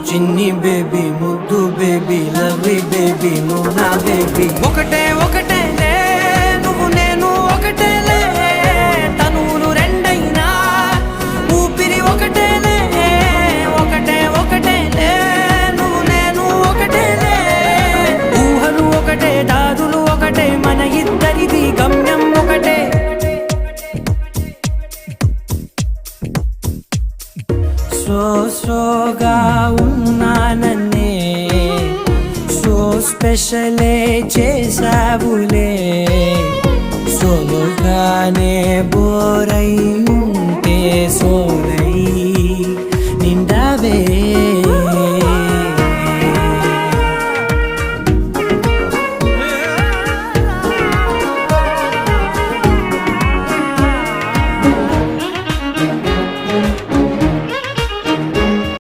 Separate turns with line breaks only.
చిన్ని బేబీ ముద్దు baby lovely baby నువ్వు నా బేబీ ఒకటే ఒకటేలే నువ్వు నేను ఒకటేలే తనువులు రెండైనా ఊపిరి ఒకటేలే ఒకటే ఒకటేలే నువ్వు నేను ఒకటేలే ఊహలు ఒకటే దారులు ఒకటే మన ఇద్దరిది గమ్యం ఒకటే సోగా ఉన్నానన్నే సో స్పెషలే చేసావులే సోలోగానే బోరై ఉంటే సోలై